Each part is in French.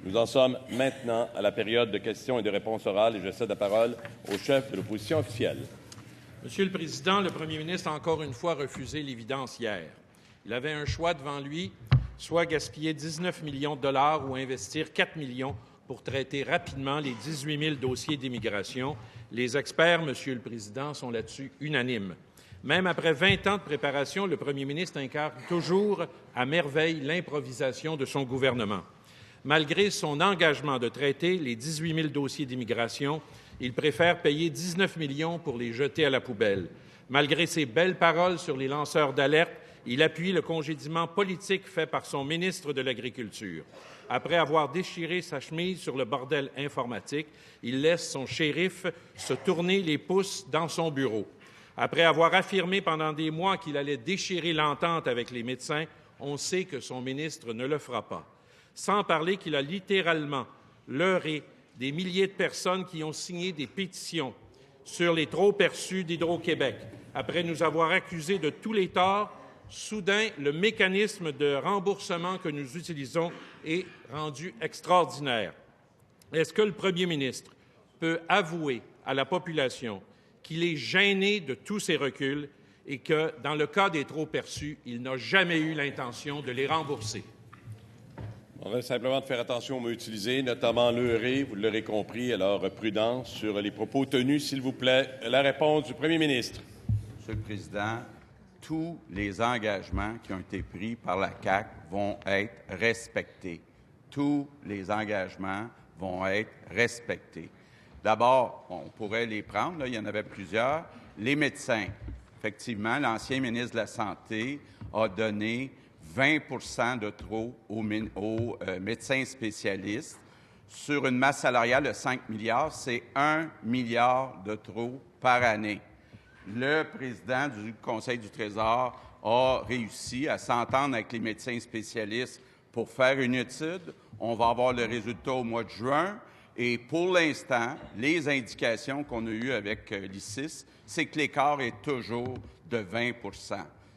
Nous en sommes maintenant à la période de questions et de réponses orales et je cède la parole au chef de l'opposition officielle. Monsieur le Président, le premier ministre a encore une fois refusé l'évidence hier. Il avait un choix devant lui, soit gaspiller 19 millions de dollars ou investir 4 millions pour traiter rapidement les 18 000 dossiers d'immigration. Les experts, Monsieur le Président, sont là-dessus unanimes. Même après 20 ans de préparation, le premier ministre incarne toujours à merveille l'improvisation de son gouvernement. Malgré son engagement de traiter les 18 000 dossiers d'immigration, il préfère payer 19 millions pour les jeter à la poubelle. Malgré ses belles paroles sur les lanceurs d'alerte, il appuie le congédiement politique fait par son ministre de l'Agriculture. Après avoir déchiré sa chemise sur le bordel informatique, il laisse son shérif se tourner les pouces dans son bureau. Après avoir affirmé pendant des mois qu'il allait déchirer l'entente avec les médecins, on sait que son ministre ne le fera pas. Sans parler qu'il a littéralement leurré des milliers de personnes qui ont signé des pétitions sur les trop-perçus d'Hydro-Québec. Après nous avoir accusés de tous les torts, soudain, le mécanisme de remboursement que nous utilisons est rendu extraordinaire. Est-ce que le premier ministre peut avouer à la population qu'il est gêné de tous ces reculs et que, dans le cas des trop-perçus, il n'a jamais eu l'intention de les rembourser? On va simplement de faire attention aux mots utilisés, notamment leurrer, vous l'aurez compris, alors prudence sur les propos tenus, s'il vous plaît. La réponse du premier ministre. Monsieur le Président, tous les engagements qui ont été pris par la CAQ vont être respectés. Tous les engagements vont être respectés. D'abord, on pourrait les prendre, là, il y en avait plusieurs. Les médecins, effectivement, l'ancien ministre de la Santé a donné 20 de trop aux médecins spécialistes. Sur une masse salariale de 5 milliards, c'est 1 milliard de trop par année. Le président du Conseil du Trésor a réussi à s'entendre avec les médecins spécialistes pour faire une étude. On va avoir le résultat au mois de juin. Et pour l'instant, les indications qu'on a eues avec l'ICIS, c'est que l'écart est toujours de 20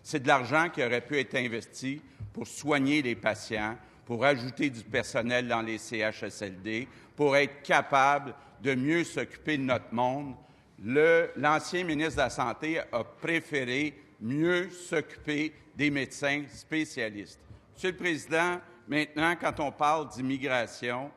C'est de l'argent qui aurait pu être investi pour soigner les patients, pour ajouter du personnel dans les CHSLD, pour être capable de mieux s'occuper de notre monde. L'ancien ministre de la Santé a préféré mieux s'occuper des médecins spécialistes. Monsieur le Président, maintenant, quand on parle d'immigration,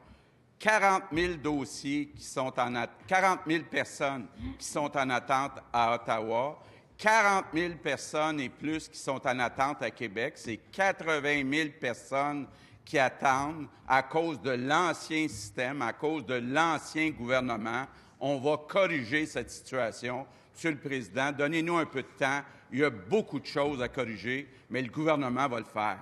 40 000 dossiers qui sont 40 000 personnes qui sont en attente à Ottawa, 40 000 personnes et plus qui sont en attente à Québec. C'est 80 000 personnes qui attendent à cause de l'ancien système, à cause de l'ancien gouvernement. On va corriger cette situation. Monsieur le Président, donnez-nous un peu de temps. Il y a beaucoup de choses à corriger, mais le gouvernement va le faire.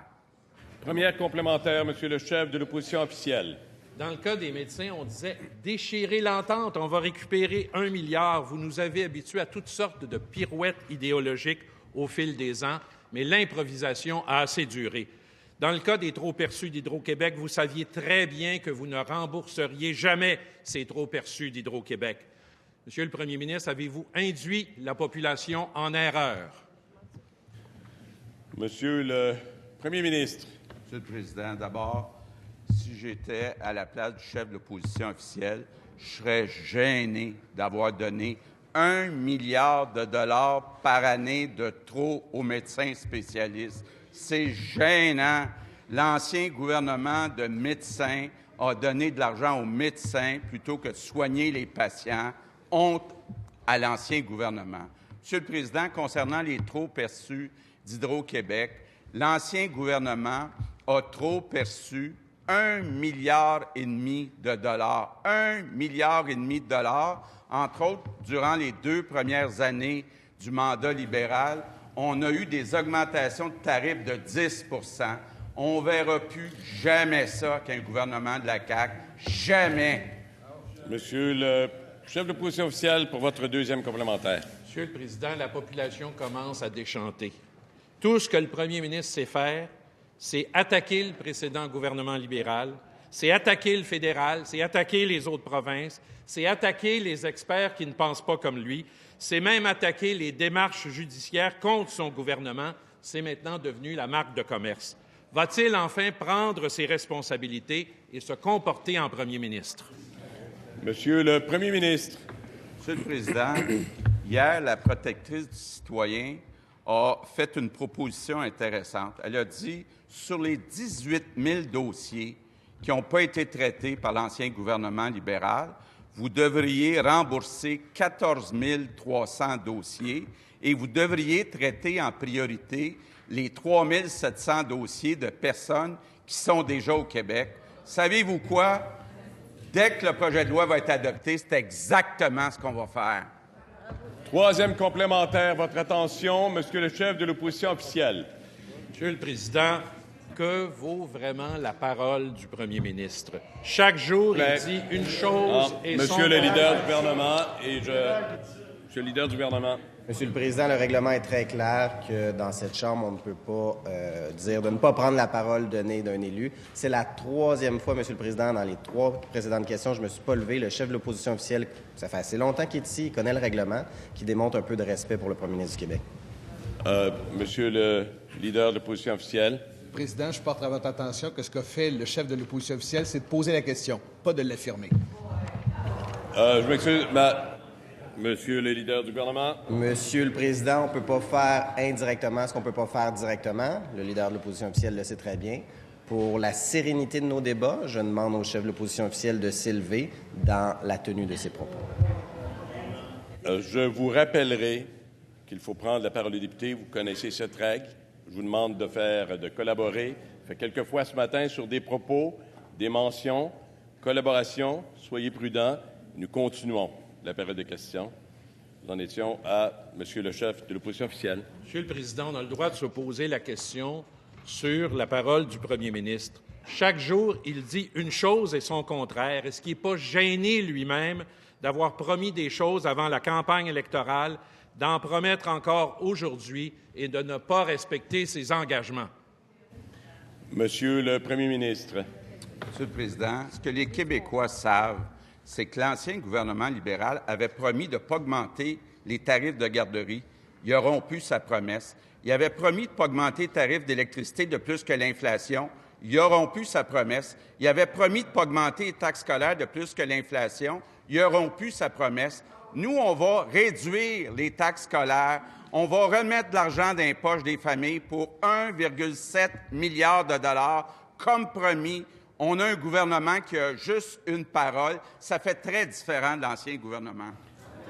Première complémentaire, Monsieur le chef de l'opposition officielle. Dans le cas des médecins, on disait « déchirer l'entente, on va récupérer 1 milliard ». Vous nous avez habitués à toutes sortes de pirouettes idéologiques au fil des ans, mais l'improvisation a assez duré. Dans le cas des trop-perçus d'Hydro-Québec, vous saviez très bien que vous ne rembourseriez jamais ces trop-perçus d'Hydro-Québec. Monsieur le Premier ministre, avez-vous induit la population en erreur? Monsieur le Premier ministre. Monsieur le Président, d'abord, si j'étais à la place du chef de l'opposition officielle, je serais gêné d'avoir donné 1 milliard de dollars par année de trop aux médecins spécialistes. C'est gênant. L'ancien gouvernement de médecins a donné de l'argent aux médecins plutôt que de soigner les patients. Honte à l'ancien gouvernement. Monsieur le Président, concernant les trop perçus d'Hydro-Québec, l'ancien gouvernement a trop perçu 1,5 milliard de dollars. 1,5 milliard de dollars. Entre autres, durant les 2 premières années du mandat libéral, on a eu des augmentations de tarifs de 10 On ne verra plus jamais ça qu'un gouvernement de la CAQ. Jamais. Monsieur le chef de l'opposition officielle, pour votre deuxième complémentaire. Monsieur le Président, la population commence à déchanter. Tout ce que le premier ministre sait faire, c'est attaquer le précédent gouvernement libéral, c'est attaquer le fédéral, c'est attaquer les autres provinces, c'est attaquer les experts qui ne pensent pas comme lui, c'est même attaquer les démarches judiciaires contre son gouvernement. C'est maintenant devenu la marque de commerce. Va-t-il enfin prendre ses responsabilités et se comporter en premier ministre? Monsieur le Premier ministre. Monsieur le Président, hier, la protectrice du citoyen a fait une proposition intéressante. Elle a dit, sur les 18 000 dossiers qui n'ont pas été traités par l'ancien gouvernement libéral, vous devriez rembourser 14 300 dossiers et vous devriez traiter en priorité les 3 700 dossiers de personnes qui sont déjà au Québec. Savez-vous quoi? Dès que le projet de loi va être adopté, c'est exactement ce qu'on va faire. Troisième complémentaire, votre attention, Monsieur le chef de l'opposition officielle. Monsieur le Président, que vaut vraiment la parole du premier ministre? Chaque jour, il dit une chose et Monsieur le leader du gouvernement Monsieur le leader du gouvernement. Monsieur le Président, le règlement est très clair que dans cette Chambre, on ne peut pas dire de ne pas prendre la parole donnée d'un élu. C'est la troisième fois, Monsieur le Président, dans les 3 précédentes questions, je ne me suis pas levé. Le chef de l'opposition officielle, ça fait assez longtemps qu'il est ici, il connaît le règlement, qui démontre un peu de respect pour le premier ministre du Québec. Monsieur le leader de l'opposition officielle. Président, je porte à votre attention que ce qu'a fait le chef de l'opposition officielle, c'est de poser la question, pas de l'affirmer. Je m'excuse, Monsieur le leader du gouvernement. Monsieur le Président, on ne peut pas faire indirectement ce qu'on ne peut pas faire directement. Le leader de l'opposition officielle le sait très bien. Pour la sérénité de nos débats, je demande au chef de l'opposition officielle de s'élever dans la tenue de ses propos. Je vous rappellerai qu'il faut prendre la parole des députés. Vous connaissez cette règle. Je vous demande de collaborer. Fait quelques fois ce matin sur des propos, des mentions, collaboration. Soyez prudents. Nous continuons la période de questions. Nous en étions à Monsieur le chef de l'opposition officielle. Monsieur le Président, on a le droit de se poser la question sur la parole du premier ministre. Chaque jour, il dit une chose et son contraire. Est-ce qu'il n'est pas gêné lui-même d'avoir promis des choses avant la campagne électorale, d'en promettre encore aujourd'hui et de ne pas respecter ses engagements? Monsieur le Premier ministre. Monsieur le Président, ce que les Québécois savent, c'est que l'ancien gouvernement libéral avait promis de ne pas augmenter les tarifs de garderie. Il a rompu sa promesse. Il avait promis de ne pas augmenter les tarifs d'électricité de plus que l'inflation. Il a rompu sa promesse. Il avait promis de ne pas augmenter les taxes scolaires de plus que l'inflation. Il a rompu sa promesse. Nous, on va réduire les taxes scolaires. On va remettre de l'argent dans les poches des familles pour 1,7 milliard de dollars, comme promis. On a un gouvernement qui a juste une parole. Ça fait très différent de l'ancien gouvernement.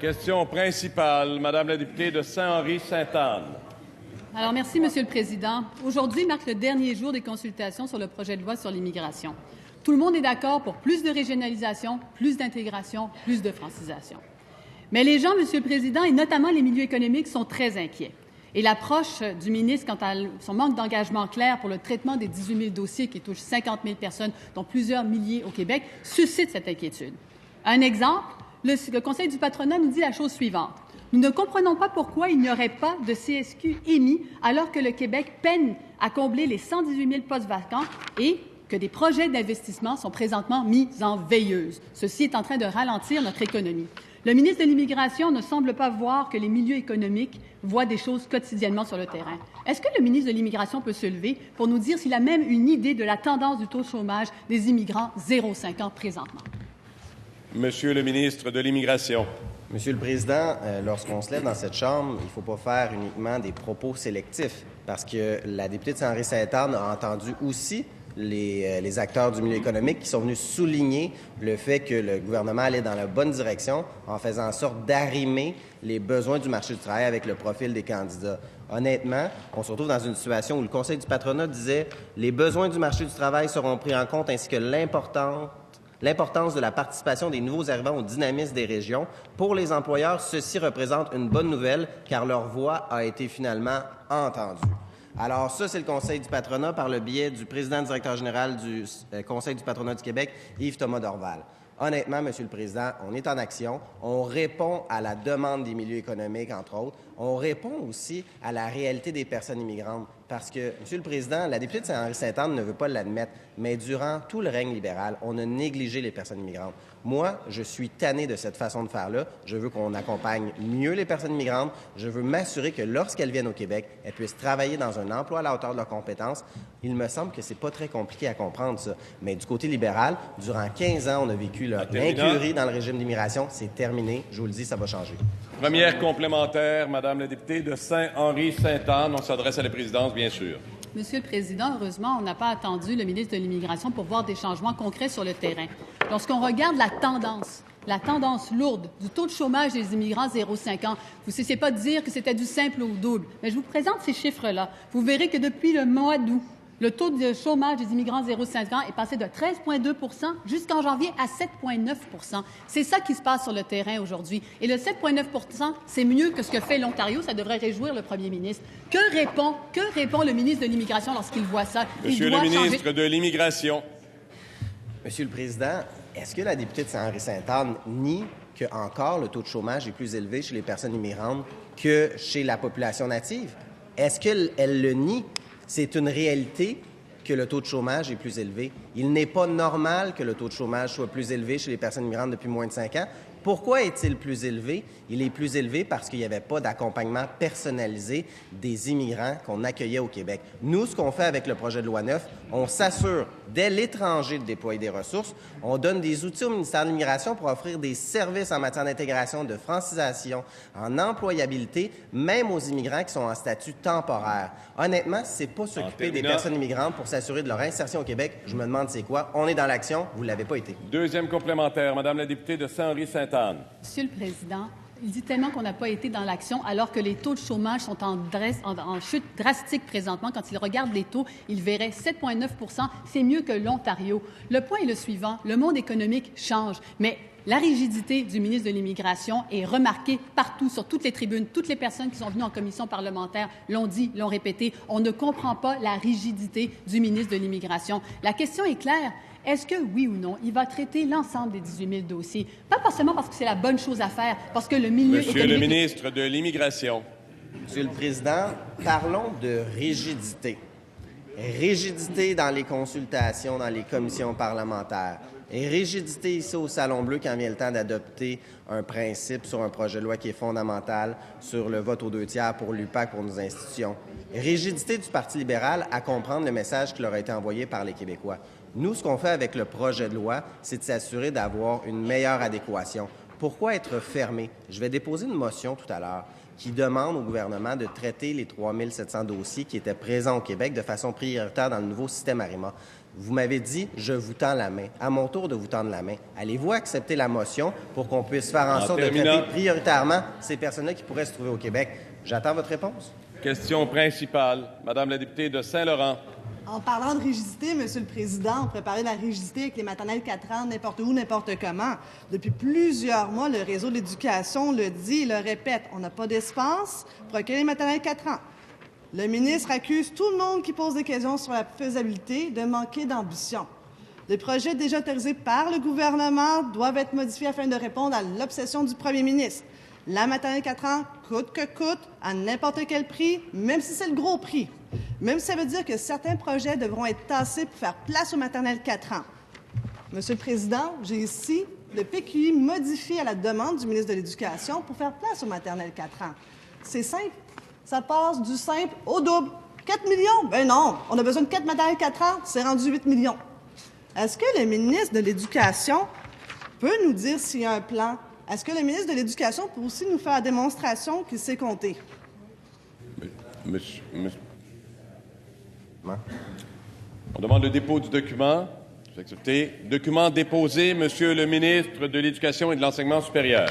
Question principale, Madame la députée de Saint-Henri-Sainte-Anne. Alors, merci, Monsieur le Président. Aujourd'hui marque le dernier jour des consultations sur le projet de loi sur l'immigration. Tout le monde est d'accord pour plus de régionalisation, plus d'intégration, plus de francisation. Mais les gens, Monsieur le Président, et notamment les milieux économiques, sont très inquiets. Et l'approche du ministre quant à son manque d'engagement clair pour le traitement des 18 000 dossiers qui touchent 50 000 personnes, dont plusieurs milliers au Québec, suscite cette inquiétude. Un exemple, le Conseil du patronat nous dit la chose suivante. Nous ne comprenons pas pourquoi il n'y aurait pas de CSQ émis alors que le Québec peine à combler les 118 000 postes vacants et que des projets d'investissement sont présentement mis en veilleuse. Ceci est en train de ralentir notre économie. Le ministre de l'Immigration ne semble pas voir que les milieux économiques voient des choses quotidiennement sur le terrain. Est-ce que le ministre de l'Immigration peut se lever pour nous dire s'il a même une idée de la tendance du taux de chômage des immigrants 0,5 ans présentement? Monsieur le ministre de l'Immigration. Monsieur le Président, lorsqu'on se lève dans cette Chambre, il ne faut pas faire uniquement des propos sélectifs, parce que la députée de Saint-Henri-Sainte-Anne a entendu aussi les acteurs du milieu économique qui sont venus souligner le fait que le gouvernement allait dans la bonne direction en faisant en sorte d'arrimer les besoins du marché du travail avec le profil des candidats. Honnêtement, on se retrouve dans une situation où le Conseil du patronat disait « Les besoins du marché du travail seront pris en compte ainsi que l'importance de la participation des nouveaux arrivants au dynamisme des régions. Pour les employeurs, ceci représente une bonne nouvelle car leur voix a été finalement entendue. » Alors ça, c'est le Conseil du patronat par le biais du président directeur général du Conseil du patronat du Québec, Yves Thomas Dorval. Honnêtement, Monsieur le Président, on est en action. On répond à la demande des milieux économiques, entre autres. On répond aussi à la réalité des personnes immigrantes. Parce que, Monsieur le Président, la députée de Saint-Henri-Sainte-Anne ne veut pas l'admettre, mais durant tout le règne libéral, on a négligé les personnes immigrantes. Moi, je suis tanné de cette façon de faire-là. Je veux qu'on accompagne mieux les personnes immigrantes. Je veux m'assurer que lorsqu'elles viennent au Québec, elles puissent travailler dans un emploi à la hauteur de leurs compétences. Il me semble que c'est pas très compliqué à comprendre, ça. Mais du côté libéral, durant 15 ans, on a vécu l'incurie dans le régime d'immigration. C'est terminé. Je vous le dis, ça va changer. Première complémentaire, Madame la députée de Saint-Henri-Sainte-Anne. On s'adresse à la présidence, bien sûr. Monsieur le Président, heureusement, on n'a pas attendu le ministre de l'Immigration pour voir des changements concrets sur le terrain. Lorsqu'on regarde la tendance lourde du taux de chômage des immigrants 0,5 ans, vous ne cessez pas de dire que c'était du simple au double. Mais je vous présente ces chiffres-là. Vous verrez que depuis le mois d'août, le taux de chômage des immigrants 0,5 ans est passé de 13,2 % jusqu'en janvier à 7,9 %. C'est ça qui se passe sur le terrain aujourd'hui. Et le 7,9 %, c'est mieux que ce que fait l'Ontario. Ça devrait réjouir le premier ministre. Que répond le ministre de l'Immigration lorsqu'il voit ça? Monsieur le ministre de l'Immigration. Monsieur le Président, est-ce que la députée de Saint-Henri-Sainte-Anne nie que encore le taux de chômage est plus élevé chez les personnes immigrantes que chez la population native? Est-ce qu'elle le nie? C'est une réalité que le taux de chômage est plus élevé. Il n'est pas normal que le taux de chômage soit plus élevé chez les personnes immigrantes depuis moins de 5 ans. Pourquoi est-il plus élevé? Il est plus élevé parce qu'il n'y avait pas d'accompagnement personnalisé des immigrants qu'on accueillait au Québec. Nous, ce qu'on fait avec le projet de loi 9, on s'assure dès l'étranger de déployer des ressources. On donne des outils au ministère de l'Immigration pour offrir des services en matière d'intégration, de francisation, en employabilité, même aux immigrants qui sont en statut temporaire. Honnêtement, c'est pas s'occuper des personnes immigrantes pour s'assurer de leur insertion au Québec. Je me demande c'est quoi. On est dans l'action. Vous ne l'avez pas été. Deuxième complémentaire, Madame la députée de Saint-Henri-Sainte-Anne. Monsieur le Président, il dit tellement qu'on n'a pas été dans l'action alors que les taux de chômage sont en chute drastique présentement. Quand il regarde les taux, il verrait 7,9 %. C'est mieux que l'Ontario. Le point est le suivant. Le monde économique change, mais la rigidité du ministre de l'Immigration est remarquée partout, sur toutes les tribunes. Toutes les personnes qui sont venues en commission parlementaire l'ont dit, l'ont répété. On ne comprend pas la rigidité du ministre de l'Immigration. La question est claire. Est-ce que, oui ou non, il va traiter l'ensemble des 18 000 dossiers? Pas seulement parce que c'est la bonne chose à faire, parce que le milieu Monsieur le ministre de l'Immigration. Monsieur le Président, parlons de rigidité. Rigidité dans les consultations, dans les commissions parlementaires. Et rigidité ici au Salon Bleu quand vient le temps d'adopter un principe sur un projet de loi qui est fondamental sur le vote aux 2/3 pour l'UPAC, pour nos institutions. Rigidité du Parti libéral à comprendre le message qui leur a été envoyé par les Québécois. Nous, ce qu'on fait avec le projet de loi, c'est de s'assurer d'avoir une meilleure adéquation. Pourquoi être fermé? Je vais déposer une motion tout à l'heure qui demande au gouvernement de traiter les 3 700 dossiers qui étaient présents au Québec de façon prioritaire dans le nouveau système ARIMA. Vous m'avez dit, je vous tends la main. À mon tour de vous tendre la main. Allez-vous accepter la motion pour qu'on puisse faire en sorte de traiter prioritairement ces personnes-là qui pourraient se trouver au Québec? J'attends votre réponse. Question principale, Madame la députée de Saint-Laurent. En parlant de rigidité, Monsieur le Président, on préparait la rigidité avec les maternelles 4 ans, n'importe où, n'importe comment. Depuis plusieurs mois, le réseau de l'éducation le dit et le répète. On n'a pas d'espace pour accueillir les maternelles 4 ans. Le ministre accuse tout le monde qui pose des questions sur la faisabilité de manquer d'ambition. Les projets déjà autorisés par le gouvernement doivent être modifiés afin de répondre à l'obsession du premier ministre. La maternelle 4 ans, coûte que coûte, à n'importe quel prix, même si c'est le gros prix. Même si ça veut dire que certains projets devront être tassés pour faire place aux maternelles 4 ans. Monsieur le Président, j'ai ici le PQI modifié à la demande du ministre de l'Éducation pour faire place aux maternelles 4 ans. C'est simple. Ça passe du simple au double. 4 millions? Ben non, on a besoin de 4 maternelles 4 ans, c'est rendu 8 millions. Est-ce que le ministre de l'Éducation peut nous dire s'il y a un plan? Est-ce que le ministre de l'Éducation peut aussi nous faire la démonstration qu'il sait compter? Monsieur. On demande le dépôt du document. Vous acceptez. Document déposé, Monsieur le ministre de l'Éducation et de l'Enseignement supérieur.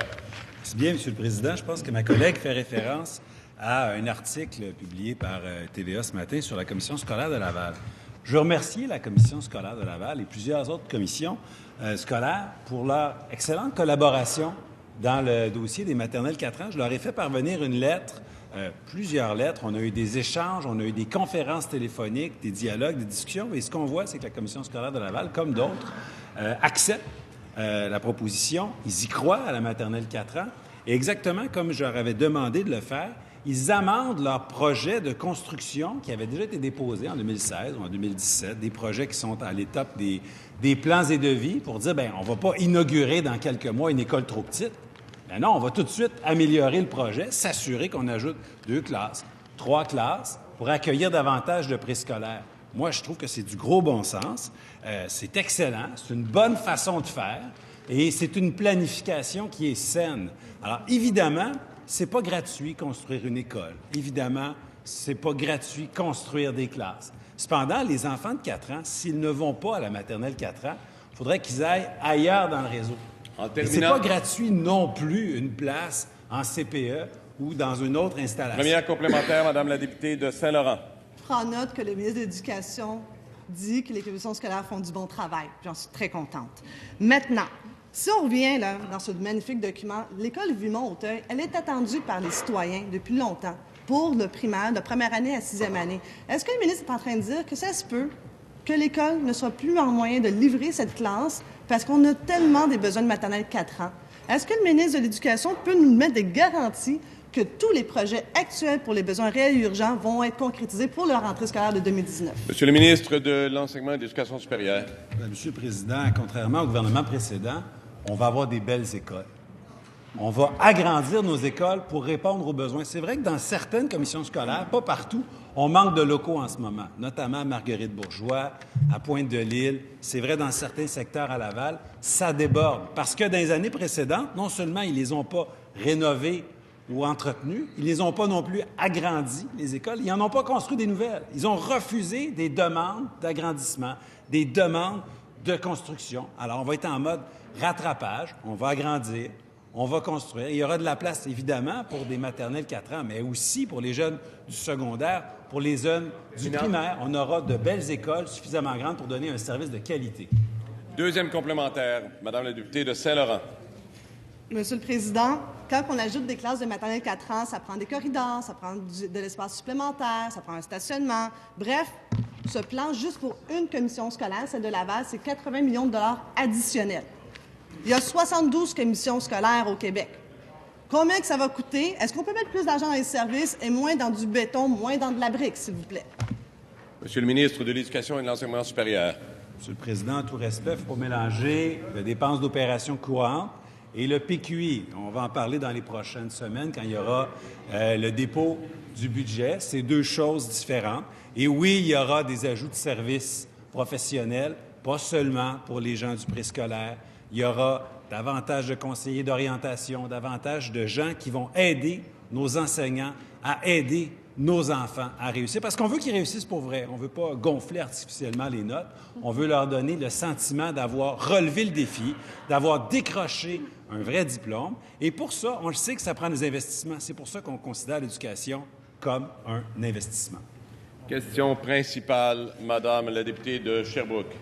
C'est bien, Monsieur le Président. Je pense que ma collègue fait référence à un article publié par TVA ce matin sur la Commission scolaire de Laval. Je veux remercier la Commission scolaire de Laval et plusieurs autres commissions scolaires pour leur excellente collaboration dans le dossier des maternelles 4 ans. Je leur ai fait parvenir une lettre, plusieurs lettres. On a eu des échanges, on a eu des conférences téléphoniques, des dialogues, des discussions. Et ce qu'on voit, c'est que la Commission scolaire de Laval, comme d'autres, accepte la proposition, ils y croient à la maternelle 4 ans, et exactement comme je leur avais demandé de le faire, ils amendent leur projet de construction qui avait déjà été déposé en 2016 ou en 2017, des projets qui sont à l'étape des plans et devis pour dire, bien, on ne va pas inaugurer dans quelques mois une école trop petite. Ben non, on va tout de suite améliorer le projet, s'assurer qu'on ajoute 2 classes, 3 classes pour accueillir davantage de préscolaires. Moi, je trouve que c'est du gros bon sens. C'est excellent. C'est une bonne façon de faire. Et c'est une planification qui est saine. Alors, évidemment, c'est pas gratuit construire une école. Évidemment, c'est pas gratuit construire des classes. Cependant, les enfants de 4 ans, s'ils ne vont pas à la maternelle 4 ans, il faudrait qu'ils aillent ailleurs dans le réseau. C'est pas gratuit non plus une place en CPE ou dans une autre installation. Première complémentaire, Madame la députée de Saint-Laurent. Je prends note que le ministre de l'Éducation dit que les commissions scolaires font du bon travail. J'en suis très contente. Maintenant, si on revient là, dans ce magnifique document, l'école Vimont-Auteuil, elle est attendue par les citoyens depuis longtemps pour le primaire, de première année à 6e année. Est-ce que le ministre est en train de dire que ça se peut que l'école ne soit plus en moyen de livrer cette classe parce qu'on a tellement des besoins de maternelle 4 ans? Est-ce que le ministre de l'Éducation peut nous mettre des garanties que tous les projets actuels pour les besoins réels et urgents vont être concrétisés pour la rentrée scolaire de 2019? Monsieur le ministre de l'Enseignement et de l'Éducation supérieure. Monsieur le Président, contrairement au gouvernement précédent, on va avoir des belles écoles. On va agrandir nos écoles pour répondre aux besoins. C'est vrai que dans certaines commissions scolaires, pas partout, on manque de locaux en ce moment, notamment à Marguerite-Bourgeoys, à Pointe-de-l'Île. C'est vrai dans certains secteurs à Laval, ça déborde. Parce que dans les années précédentes, non seulement ils ne les ont pas rénovés ou entretenus, ils ne les ont pas non plus agrandis, les écoles, ils n'en ont pas construit des nouvelles. Ils ont refusé des demandes d'agrandissement, des demandes de construction. Alors, on va être en mode rattrapage, on va agrandir, on va construire. Il y aura de la place, évidemment, pour des maternelles 4 ans, mais aussi pour les jeunes du secondaire, pour les jeunes du primaire. On aura de belles écoles suffisamment grandes pour donner un service de qualité. Deuxième complémentaire, Madame la députée de Saint-Laurent. Monsieur le Président, quand on ajoute des classes de maternelle 4 ans, ça prend des corridors, ça prend de l'espace supplémentaire, ça prend un stationnement. Bref, ce plan, juste pour une commission scolaire, celle de Laval, c'est 80 millions de dollars additionnels. Il y a 72 commissions scolaires au Québec. Combien que ça va coûter? Est-ce qu'on peut mettre plus d'argent dans les services et moins dans du béton, moins dans de la brique, s'il vous plaît? Monsieur le ministre de l'Éducation et de l'Enseignement supérieur. Monsieur le Président, en tout respect, il ne faut pas mélanger les dépenses d'opération courantes et le PQI. On va en parler dans les prochaines semaines quand il y aura le dépôt du budget. C'est 2 choses différentes. Et oui, il y aura des ajouts de services professionnels, pas seulement pour les gens du préscolaire. Il y aura davantage de conseillers d'orientation, davantage de gens qui vont aider nos enseignants à aider nos enfants à réussir. Parce qu'on veut qu'ils réussissent pour vrai. On ne veut pas gonfler artificiellement les notes. On veut leur donner le sentiment d'avoir relevé le défi, d'avoir décroché un vrai diplôme. Et pour ça, on le sait que ça prend des investissements. C'est pour ça qu'on considère l'éducation comme un investissement. Question principale, Madame la députée de Sherbrooke.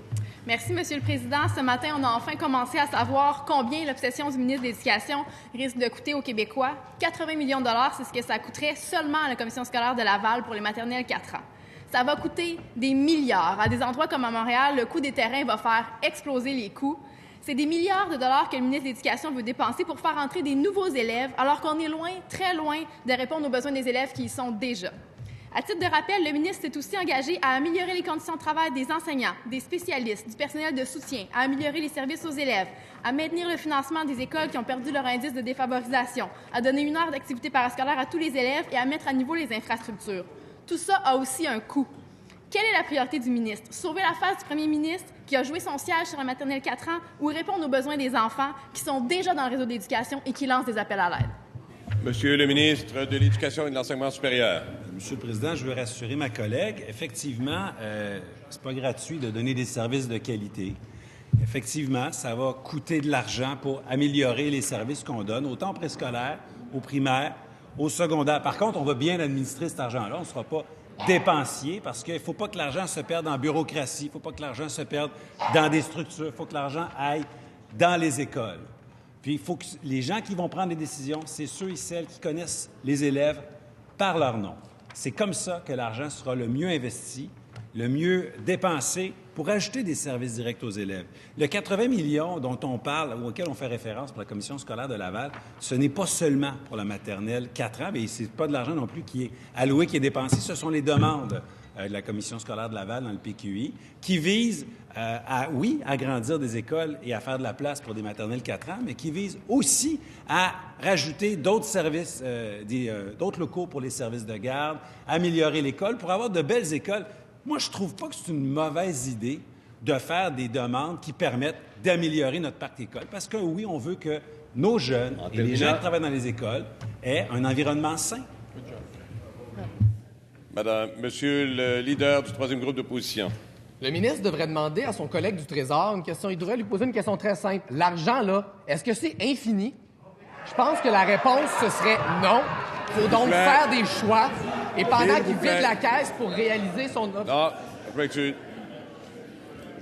Merci, Monsieur le Président. Ce matin, on a enfin commencé à savoir combien l'obsession du ministre de l'Éducation risque de coûter aux Québécois. 80 millions de dollars, c'est ce que ça coûterait seulement à la commission scolaire de Laval pour les maternelles 4 ans. Ça va coûter des milliards. À des endroits comme à Montréal, le coût des terrains va faire exploser les coûts. C'est des milliards de dollars que le ministre de l'Éducation veut dépenser pour faire entrer des nouveaux élèves, alors qu'on est loin, très loin, de répondre aux besoins des élèves qui y sont déjà. À titre de rappel, le ministre s'est aussi engagé à améliorer les conditions de travail des enseignants, des spécialistes, du personnel de soutien, à améliorer les services aux élèves, à maintenir le financement des écoles qui ont perdu leur indice de défavorisation, à donner 1 heure d'activité parascolaire à tous les élèves et à mettre à niveau les infrastructures. Tout ça a aussi un coût. Quelle est la priorité du ministre? Sauver la face du premier ministre qui a joué son siège sur la maternelle 4 ans ou répondre aux besoins des enfants qui sont déjà dans le réseau d'éducation et qui lancent des appels à l'aide? Monsieur le ministre de l'Éducation et de l'Enseignement supérieur. Monsieur le Président, je veux rassurer ma collègue. Effectivement, c'est pas gratuit de donner des services de qualité. Effectivement, ça va coûter de l'argent pour améliorer les services qu'on donne, autant au préscolaire, au primaire, au secondaire. Par contre, on va bien administrer cet argent-là. On ne sera pas dépensier parce qu'il ne faut pas que l'argent se perde en bureaucratie, il ne faut pas que l'argent se perde dans des structures, il faut que l'argent aille dans les écoles. Puis il faut que les gens qui vont prendre les décisions, c'est ceux et celles qui connaissent les élèves par leur nom. C'est comme ça que l'argent sera le mieux investi, le mieux dépensé pour ajouter des services directs aux élèves. Le 80 millions dont on parle, ou auquel on fait référence pour la commission scolaire de Laval, ce n'est pas seulement pour la maternelle 4 ans, mais ce n'est pas de l'argent non plus qui est alloué, qui est dépensé. Ce sont les demandes de la commission scolaire de Laval dans le PQI, qui visent à agrandir des écoles et à faire de la place pour des maternelles 4 ans, mais qui visent aussi à rajouter d'autres services, d'autres locaux pour les services de garde, améliorer l'école pour avoir de belles écoles. Moi, je ne trouve pas que c'est une mauvaise idée de faire des demandes qui permettent d'améliorer notre parc d'école. Parce que oui, on veut que nos jeunes et les gens qui travaillent dans les écoles aient un environnement sain. Madame, Monsieur le leader du troisième groupe d'opposition. Le ministre devrait demander à son collègue du Trésor une question. Il devrait lui poser une question très simple. L'argent, là, est-ce que c'est infini? Je pense que la réponse, ce serait non. Il faut donc faire des choix. Et pendant qu'il vide la caisse pour réaliser son... Non,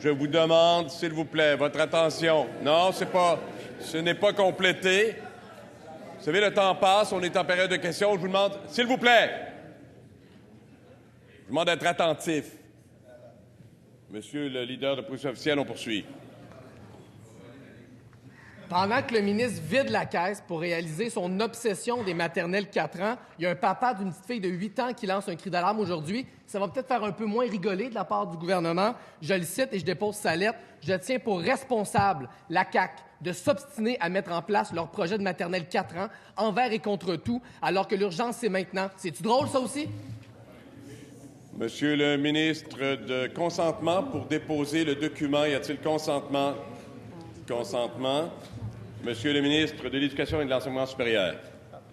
je vous demande, s'il vous plaît, votre attention. Non, ce n'est pas complété. Vous savez, le temps passe, on est en période de questions. Je vous demande, s'il vous plaît, je vous demande d'être attentif. Monsieur le leader de l'opposition officielle, on poursuit. Pendant que le ministre vide la caisse pour réaliser son obsession des maternelles 4 ans, il y a un papa d'une petite fille de 8 ans qui lance un cri d'alarme aujourd'hui. Ça va peut-être faire un peu moins rigoler de la part du gouvernement. Je le cite et je dépose sa lettre. Je tiens pour responsable la CAQ de s'obstiner à mettre en place leur projet de maternelle 4 ans envers et contre tout, alors que l'urgence, c'est maintenant. C'est-tu drôle, ça aussi? Monsieur le ministre de consentement pour déposer le document. Y a-t-il consentement? Consentement. Monsieur le ministre de l'Éducation et de l'Enseignement supérieur.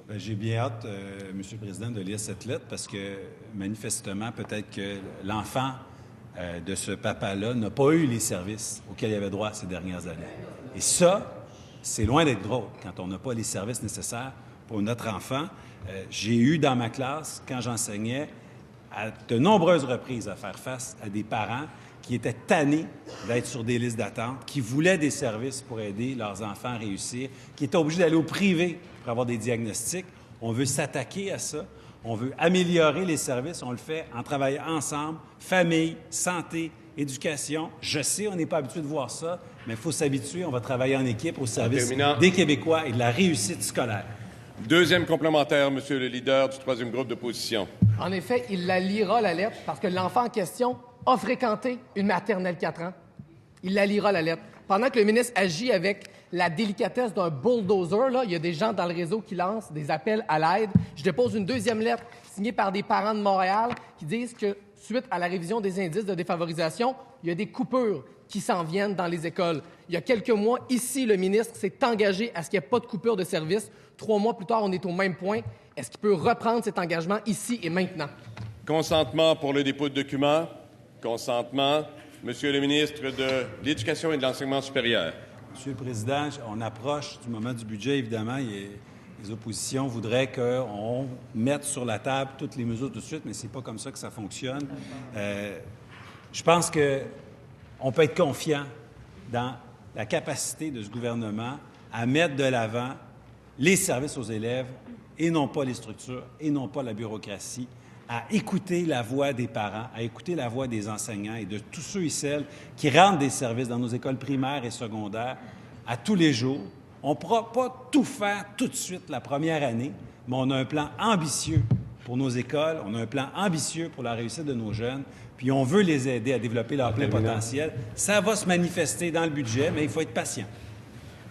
Bien, j'ai bien hâte, Monsieur le Président, de lire cette lettre parce que, manifestement, peut-être que l'enfant de ce papa-là n'a pas eu les services auxquels il avait droit ces dernières années. Et ça, c'est loin d'être drôle quand on n'a pas les services nécessaires pour notre enfant. J'ai eu dans ma classe, quand j'enseignais, à de nombreuses reprises à faire face à des parents qui étaient tannés d'être sur des listes d'attente, qui voulaient des services pour aider leurs enfants à réussir, qui étaient obligés d'aller au privé pour avoir des diagnostics. On veut s'attaquer à ça. On veut améliorer les services. On le fait en travaillant ensemble, famille, santé, éducation. Je sais, on n'est pas habitué de voir ça, mais il faut s'habituer. On va travailler en équipe au service des Québécois et de la réussite scolaire. Deuxième complémentaire, Monsieur le leader du troisième groupe d'opposition. En effet, il la lira, la lettre, parce que l'enfant en question a fréquenté une maternelle 4 ans. Il la lira, la lettre. Pendant que le ministre agit avec la délicatesse d'un bulldozer, là, il y a des gens dans le réseau qui lancent des appels à l'aide. Je dépose une deuxième lettre signée par des parents de Montréal qui disent que, suite à la révision des indices de défavorisation, il y a des coupures qui s'en viennent dans les écoles. Il y a quelques mois, ici, le ministre s'est engagé à ce qu'il n'y ait pas de coupure de service. 3 mois plus tard, on est au même point. Est-ce qu'il peut reprendre cet engagement ici et maintenant? Consentement pour le dépôt de documents. Consentement. Monsieur le ministre de l'Éducation et de l'Enseignement supérieur. Monsieur le Président, on approche du moment du budget, évidemment. Les oppositions voudraient qu'on mette sur la table toutes les mesures tout de suite, mais c'est pas comme ça que ça fonctionne. Je pense qu'on peut être confiant dans la capacité de ce gouvernement à mettre de l'avant les services aux élèves et non pas les structures et non pas la bureaucratie, à écouter la voix des parents, à écouter la voix des enseignants et de tous ceux et celles qui rendent des services dans nos écoles primaires et secondaires à tous les jours. On ne pourra pas tout faire tout de suite la première année, mais on a un plan ambitieux pour nos écoles, on a un plan ambitieux pour la réussite de nos jeunes, puis on veut les aider à développer leur plein potentiel. Ça va se manifester dans le budget, mais il faut être patient.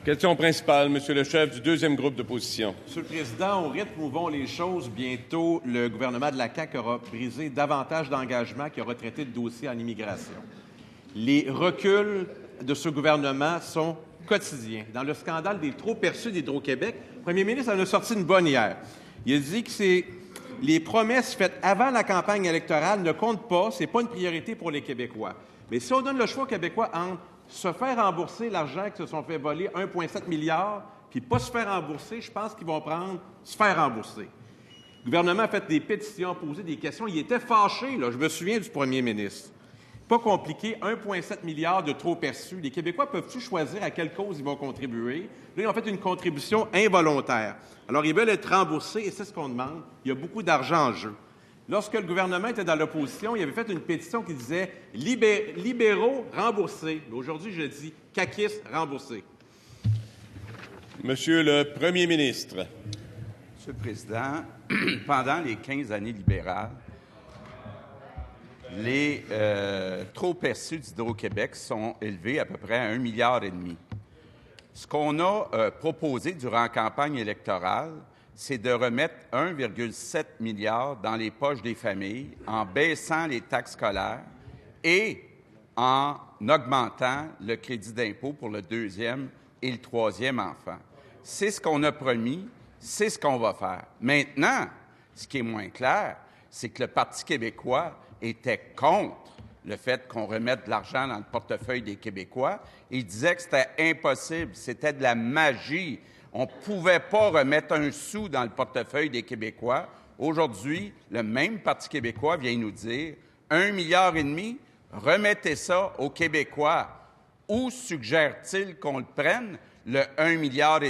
Question principale, Monsieur le chef du deuxième groupe d'opposition. Monsieur le Président, au rythme où vont les choses, bientôt, le gouvernement de la CAQ aura brisé davantage d'engagements qui aura traité de dossiers en immigration. Les reculs de ce gouvernement sont quotidiens. Dans le scandale des trop-perçus d'Hydro-Québec, le premier ministre en a sorti une bonne hier. Il a dit que les promesses faites avant la campagne électorale ne comptent pas, ce n'est pas une priorité pour les Québécois. Mais si on donne le choix aux Québécois entre se faire rembourser l'argent qu'ils se sont fait voler, 1,7 milliard, puis pas se faire rembourser, je pense qu'ils vont prendre se faire rembourser. Le gouvernement a fait des pétitions, posé des questions. Il était fâché, là, je me souviens du premier ministre. Pas compliqué, 1,7 milliard de trop perçus. Les Québécois peuvent-ils choisir à quelle cause ils vont contribuer? Là, ils ont fait une contribution involontaire. Alors, ils veulent être remboursés et c'est ce qu'on demande. Il y a beaucoup d'argent en jeu. Lorsque le gouvernement était dans l'opposition, il avait fait une pétition qui disait « Libéraux remboursés ». Aujourd'hui, je dis « caquistes remboursés ». Monsieur le Premier ministre. Monsieur le Président, pendant les 15 années libérales, les trop perçus d'Hydro-Québec sont élevés à peu près à 1,5 milliard. Ce qu'on a proposé durant la campagne électorale, c'est de remettre 1,7 milliard dans les poches des familles en baissant les taxes scolaires et en augmentant le crédit d'impôt pour le deuxième et le troisième enfant. C'est ce qu'on a promis, c'est ce qu'on va faire. Maintenant, ce qui est moins clair, c'est que le Parti québécois était contre le fait qu'on remette de l'argent dans le portefeuille des Québécois. Il disait que c'était impossible, c'était de la magie. On ne pouvait pas remettre un sou dans le portefeuille des Québécois. Aujourd'hui, le même Parti québécois vient nous dire 1,5 milliard, remettez ça aux Québécois. Où suggère-t-il qu'on le prenne, le 1,5 milliard?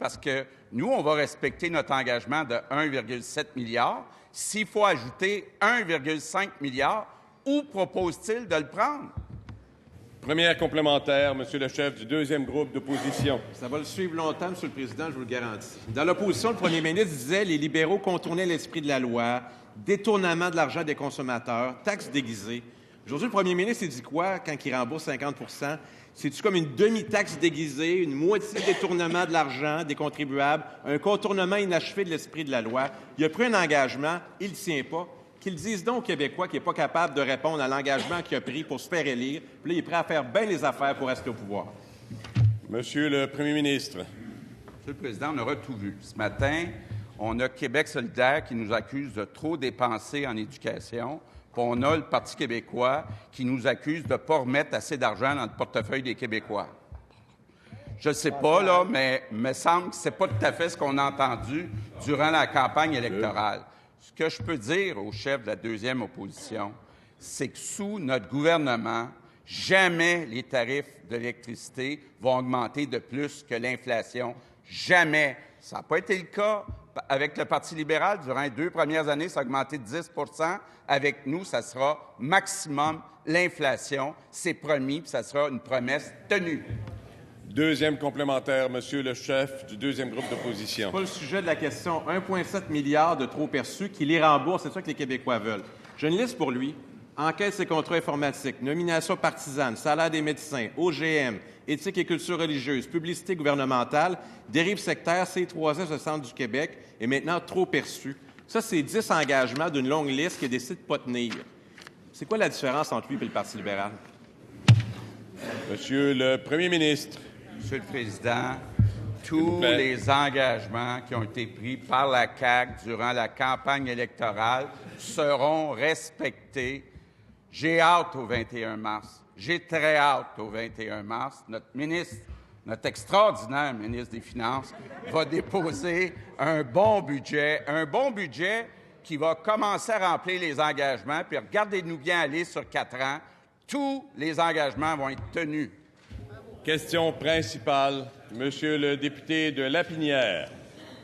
Parce que nous, on va respecter notre engagement de 1,7 milliard. S'il faut ajouter 1,5 milliard, où propose-t-il de le prendre? Première complémentaire, Monsieur le chef du deuxième groupe d'opposition. Ça va le suivre longtemps, Monsieur le Président, je vous le garantis. Dans l'opposition, le premier ministre disait les libéraux contournaient l'esprit de la loi, détournement de l'argent des consommateurs, taxes déguisées. Aujourd'hui, le premier ministre, il dit quoi quand il rembourse 50 %? C'est-tu comme une demi-taxe déguisée, une moitié détournement de l'argent des contribuables, un contournement inachevé de l'esprit de la loi? Il a pris un engagement, il ne le tient pas. Qu'ils disent donc aux Québécois qu'il n'est pas capable de répondre à l'engagement qu'il a pris pour se faire élire. Puis là, il est prêt à faire bien les affaires pour rester au pouvoir. Monsieur le Premier ministre. Monsieur le Président, on aura tout vu. Ce matin, on a Québec solidaire qui nous accuse de trop dépenser en éducation. Puis on a le Parti québécois qui nous accuse de ne pas remettre assez d'argent dans le portefeuille des Québécois. Je ne sais pas, là, mais il me semble que ce n'est pas tout à fait ce qu'on a entendu durant la campagne électorale. Ce que je peux dire au chef de la deuxième opposition, c'est que sous notre gouvernement, jamais les tarifs de l'électricité vont augmenter de plus que l'inflation. Jamais. Ça n'a pas été le cas avec le Parti libéral. Durant les 2 premières années, ça a augmenté de 10 %. Avec nous, ça sera maximum l'inflation. C'est promis, puis ça sera une promesse tenue. Deuxième complémentaire, Monsieur le chef du deuxième groupe d'opposition. C'est pas le sujet de la question. 1,7 milliard de trop perçus qui les remboursent, c'est ça que les Québécois veulent. J'ai une liste pour lui. Enquêtes et contrats informatiques, nomination partisane, salaire des médecins, OGM, éthique et culture religieuse, publicité gouvernementale, dérive sectaire, C3S au centre du Québec et maintenant trop perçus. Ça, c'est 10 engagements d'une longue liste qu'il décide de ne pas tenir. C'est quoi la différence entre lui et le Parti libéral? Monsieur le Premier ministre. Monsieur le Président, tous les engagements qui ont été pris par la CAQ durant la campagne électorale seront respectés. J'ai hâte au 21 mars. J'ai très hâte au 21 mars. Notre ministre, notre extraordinaire ministre des Finances, va déposer un bon budget qui va commencer à remplir les engagements. Puis regardez-nous bien aller sur 4 ans. Tous les engagements vont être tenus. Question principale, Monsieur le député de Lapinière.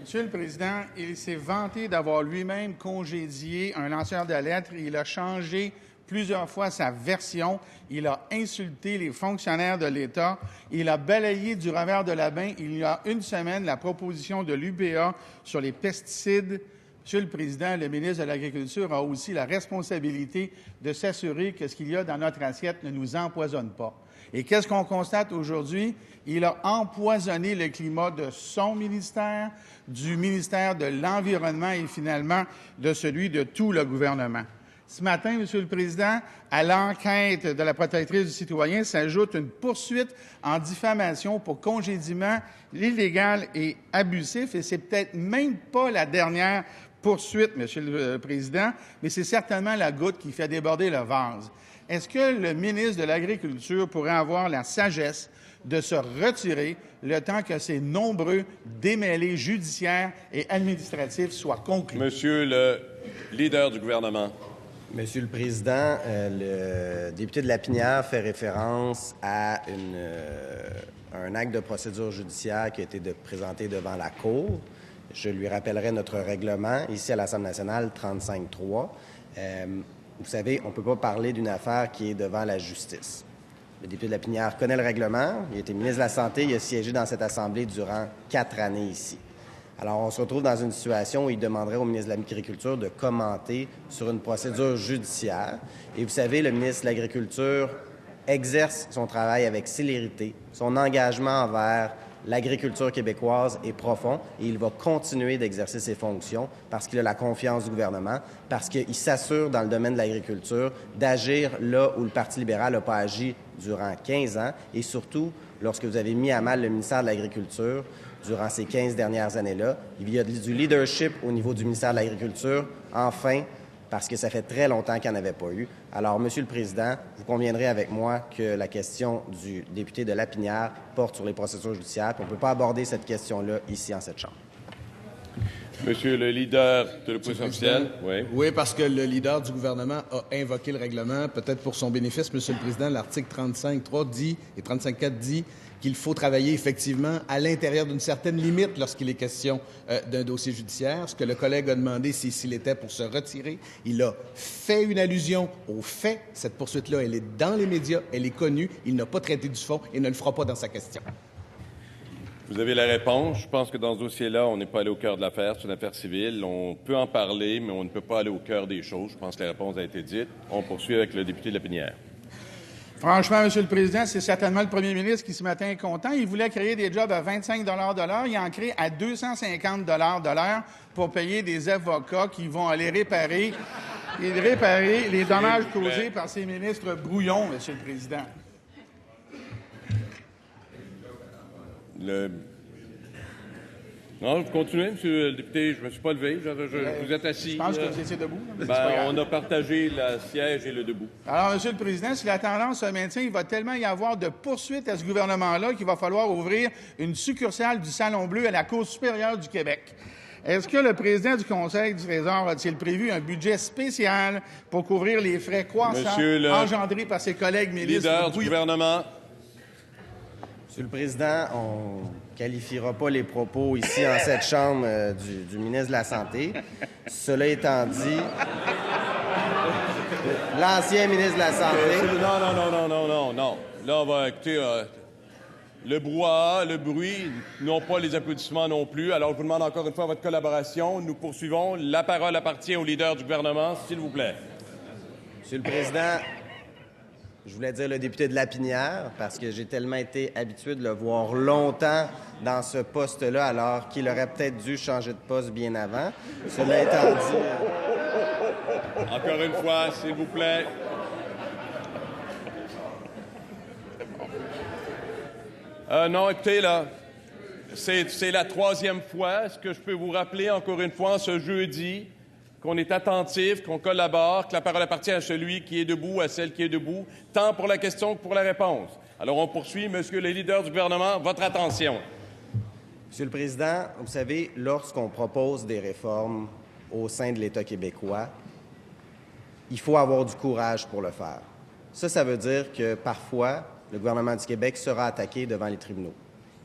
Monsieur le Président, il s'est vanté d'avoir lui-même congédié un lanceur d'alerte. Il a changé plusieurs fois sa version. Il a insulté les fonctionnaires de l'État. Il a balayé du revers de la main, il y a une semaine, la proposition de l'UPA sur les pesticides. Monsieur le Président, le ministre de l'Agriculture a aussi la responsabilité de s'assurer que ce qu'il y a dans notre assiette ne nous empoisonne pas. Et qu'est-ce qu'on constate aujourd'hui? Il a empoisonné le climat de son ministère, du ministère de l'Environnement et finalement de celui de tout le gouvernement. Ce matin, Monsieur le Président, à l'enquête de la protectrice du citoyen s'ajoute une poursuite en diffamation pour congédiement illégal et abusif. Et c'est peut-être même pas la dernière poursuite, Monsieur le Président, mais c'est certainement la goutte qui fait déborder le vase. Est-ce que le ministre de l'Agriculture pourrait avoir la sagesse de se retirer le temps que ces nombreux démêlés judiciaires et administratifs soient conclus? Monsieur le leader du gouvernement. Monsieur le Président, le député de Lapinière fait référence à un acte de procédure judiciaire qui a été présenté devant la Cour. Je lui rappellerai notre règlement, ici à l'Assemblée nationale, 35.3. Vous savez, on ne peut pas parler d'une affaire qui est devant la justice. Le député de Lapinière connaît le règlement. Il a été ministre de la Santé. Il a siégé dans cette Assemblée durant 4 années ici. Alors, on se retrouve dans une situation où il demanderait au ministre de l'Agriculture de commenter sur une procédure judiciaire. Et vous savez, le ministre de l'Agriculture exerce son travail avec célérité. Son engagement envers l'agriculture québécoise est profond et il va continuer d'exercer ses fonctions parce qu'il a la confiance du gouvernement, parce qu'il s'assure dans le domaine de l'agriculture d'agir là où le Parti libéral n'a pas agi durant 15 ans et surtout, lorsque vous avez mis à mal le ministère de l'Agriculture durant ces 15 dernières années-là, il y a du leadership au niveau du ministère de l'Agriculture, enfin, parce que ça fait très longtemps qu'il n'y en avait pas eu. Alors, Monsieur le Président, vous conviendrez avec moi que la question du député de Lapinière porte sur les procédures judiciaires, puis on ne peut pas aborder cette question-là ici, en cette Chambre. Monsieur le leader de l'opposition officielle. Oui. Oui, parce que le leader du gouvernement a invoqué le règlement, peut-être pour son bénéfice, Monsieur le Président. L'article 35.3 dit, et 35.4 dit qu'il faut travailler effectivement à l'intérieur d'une certaine limite lorsqu'il est question d'un dossier judiciaire. Ce que le collègue a demandé, c'est s'il était pour se retirer. Il a fait une allusion au fait. Cette poursuite-là, elle est dans les médias, elle est connue. Il n'a pas traité du fond et ne le fera pas dans sa question. Vous avez la réponse. Je pense que dans ce dossier-là, on n'est pas allé au cœur de l'affaire. C'est une affaire civile. On peut en parler, mais on ne peut pas aller au cœur des choses. Je pense que la réponse a été dite. On poursuit avec le député de Lapinière. Franchement, Monsieur le Président, c'est certainement le premier ministre qui, ce matin, est content. Il voulait créer des jobs à 25 de l'heure. Il en crée à 250 de l'heure pour payer des avocats qui vont aller réparer les dommages causés par ces ministres brouillons, Monsieur le Président. Non, vous continuez, Monsieur le député. Je ne me suis pas levé. Vous êtes assis. Je pense que vous étiez debout. On a partagé le siège et le debout. Alors, Monsieur le Président, si la tendance se maintient, il va tellement y avoir de poursuites à ce gouvernement-là qu'il va falloir ouvrir une succursale du Salon Bleu à la Cour supérieure du Québec. Est-ce que le président du Conseil du Trésor a-t-il prévu un budget spécial pour couvrir les frais croissants engendrés par ses collègues ministres? Leader du gouvernement. Monsieur le Président, on ne qualifiera pas les propos ici en cette Chambre du ministre de la Santé. Cela étant dit, l'ancien ministre de la Santé... Non. Là, on va écouter le brouhaha, le bruit, non pas les applaudissements non plus. Alors, je vous demande encore une fois votre collaboration. Nous poursuivons. La parole appartient au leader du gouvernement, s'il vous plaît. Monsieur le Président... Je voulais dire le député de Lapinière, parce que j'ai tellement été habitué de le voir longtemps dans ce poste-là, alors qu'il aurait peut-être dû changer de poste bien avant. Cela étant dit... Encore une fois, s'il vous plaît. Non, écoutez, là, c'est la 3e fois. Est-ce que je peux vous rappeler encore une fois ce jeudi qu'on est attentif, qu'on collabore, que la parole appartient à celui qui est debout, à celle qui est debout, tant pour la question que pour la réponse. Alors, on poursuit. Monsieur le leader du gouvernement, votre attention. Monsieur le Président, vous savez, lorsqu'on propose des réformes au sein de l'État québécois, il faut avoir du courage pour le faire. Ça veut dire que, parfois, le gouvernement du Québec sera attaqué devant les tribunaux.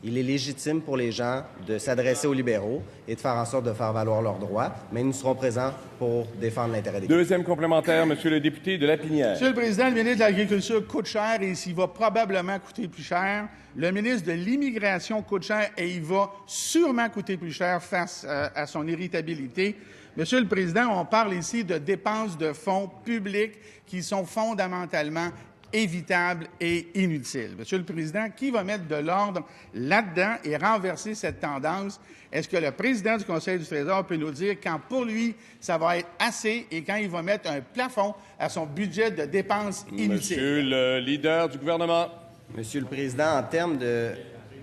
Il est légitime pour les gens de s'adresser aux libéraux et de faire en sorte de faire valoir leurs droits, mais nous serons présents pour défendre l'intérêt des... Deuxième complémentaire, Monsieur le député de Lapinière. Monsieur le Président, le ministre de l'Agriculture coûte cher et s'il va probablement coûter plus cher. Le ministre de l'Immigration coûte cher et il va sûrement coûter plus cher face à son irritabilité. Monsieur le Président, on parle ici de dépenses de fonds publics qui sont fondamentalement évitable et inutile. Monsieur le Président, qui va mettre de l'ordre là-dedans et renverser cette tendance? Est-ce que le président du Conseil du Trésor peut nous dire quand, pour lui, ça va être assez et quand il va mettre un plafond à son budget de dépenses inutiles? Monsieur le leader du gouvernement. Monsieur le Président, en termes de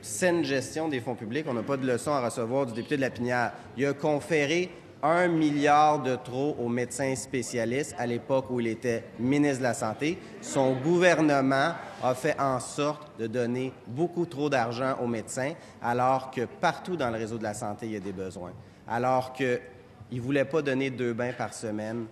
saine gestion des fonds publics, on n'a pas de leçon à recevoir du député de Lapinière. Il a conféré 1 milliard de trop aux médecins spécialistes à l'époque où il était ministre de la Santé. Son gouvernement a fait en sorte de donner beaucoup trop d'argent aux médecins, alors que partout dans le réseau de la santé, il y a des besoins. Alors qu'il ne voulait pas donner 2 bains par semaine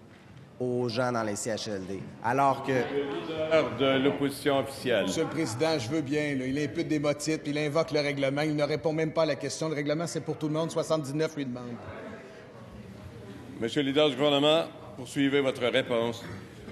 aux gens dans les CHLD. Alors que... Le leader de l'opposition officielle. Monsieur le Président, je veux bien. Là, il impute des motifs, puis il invoque le règlement. Il ne répond même pas à la question. Le règlement, c'est pour tout le monde. 79 lui demande. Monsieur le leader du gouvernement, Poursuivez votre réponse.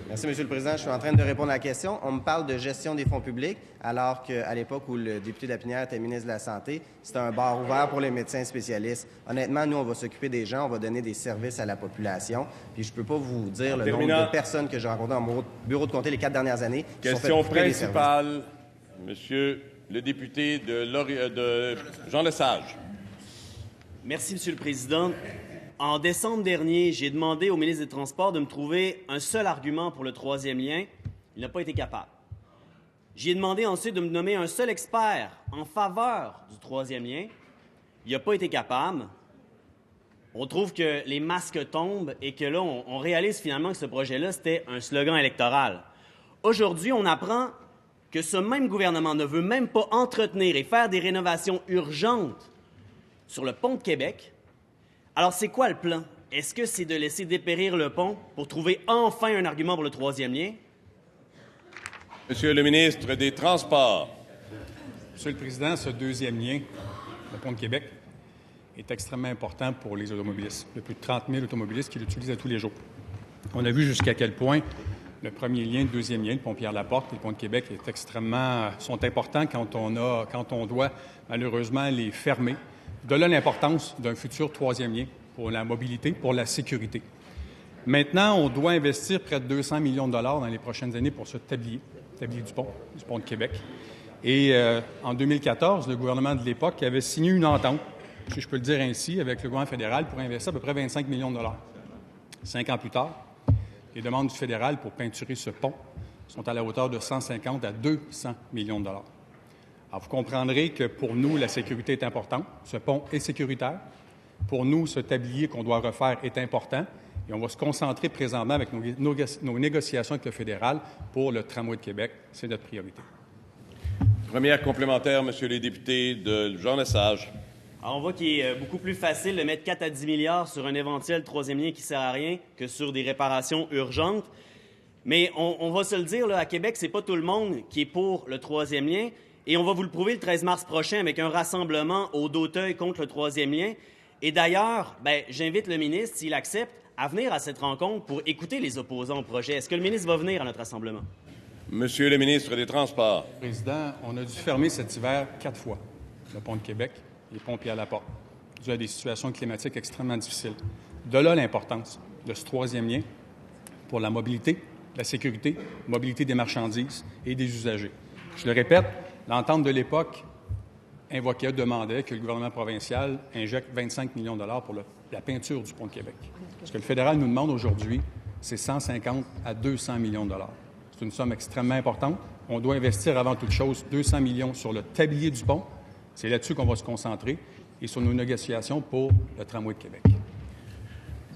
Merci, M. le Président. Je suis en train de répondre à la question. On me parle de gestion des fonds publics, alors qu'à l'époque où le député Lapinière était ministre de la Santé, c'était un bar ouvert pour les médecins spécialistes. Honnêtement, nous, on va s'occuper des gens, on va donner des services à la population. Puis je ne peux pas vous dire le nombre de personnes que j'ai rencontrées dans mon bureau de comté les 4 dernières années. Question principale, Monsieur le député de Jean Lesage. Merci, Monsieur le Président. En décembre dernier, j'ai demandé au ministre des Transports de me trouver un seul argument pour le troisième lien. Il n'a pas été capable. J'ai demandé ensuite de me nommer un seul expert en faveur du troisième lien. Il n'a pas été capable. On trouve que les masques tombent et que là, on réalise finalement que ce projet-là, c'était un slogan électoral. Aujourd'hui, on apprend que ce même gouvernement ne veut même pas entretenir et faire des rénovations urgentes sur le pont de Québec. Alors, c'est quoi le plan? Est-ce que c'est de laisser dépérir le pont pour trouver enfin un argument pour le troisième lien? Monsieur le ministre des Transports. Monsieur le Président, ce deuxième lien, le pont de Québec, est extrêmement important pour les automobilistes. Il y a plus de 30 000 automobilistes qui l'utilisent à tous les jours. On a vu jusqu'à quel point le premier lien, le deuxième lien, le pont Pierre-Laporte et le pont de Québec sont importants quand on doit malheureusement les fermer. De là l'importance d'un futur troisième lien pour la mobilité, pour la sécurité. Maintenant, on doit investir près de 200 millions de dollars dans les prochaines années pour ce tablier du pont de Québec. Et en 2014, le gouvernement de l'époque avait signé une entente, si je peux le dire ainsi, avec le gouvernement fédéral pour investir à peu près 25 millions de dollars. 5 ans plus tard, les demandes du fédéral pour peinturer ce pont sont à la hauteur de 150 à 200 millions de dollars. Alors, vous comprendrez que pour nous, la sécurité est importante. Ce pont est sécuritaire. Pour nous, ce tablier qu'on doit refaire est important. Et on va se concentrer présentement avec nos négociations avec le fédéral pour le tramway de Québec. C'est notre priorité. Première complémentaire, Monsieur le député de Jean Lesage. Alors, on voit qu'il est beaucoup plus facile de mettre 4 à 10 milliards sur un éventuel troisième lien qui ne sert à rien que sur des réparations urgentes. Mais on va se le dire, là, à Québec, c'est pas tout le monde qui est pour le troisième lien. Et on va vous le prouver le 13 mars prochain avec un rassemblement au d'Auteuil contre le troisième lien. Et d'ailleurs, j'invite le ministre, s'il accepte, à venir à cette rencontre pour écouter les opposants au projet. Est-ce que le ministre va venir à notre rassemblement? Monsieur le ministre des Transports. Président, on a dû fermer cet hiver 4 fois le pont de Québec et le pont Pierre-Laporte, dû à des situations climatiques extrêmement difficiles. De là l'importance de ce troisième lien pour la mobilité, la sécurité, mobilité des marchandises et des usagers. Je le répète, l'entente de l'époque demandait que le gouvernement provincial injecte 25 millions de dollars pour la peinture du pont de Québec. Ce que le fédéral nous demande aujourd'hui, c'est 150 à 200 millions de dollars. C'est une somme extrêmement importante. On doit investir avant toute chose 200 millions sur le tablier du pont. C'est là-dessus qu'on va se concentrer et sur nos négociations pour le tramway de Québec.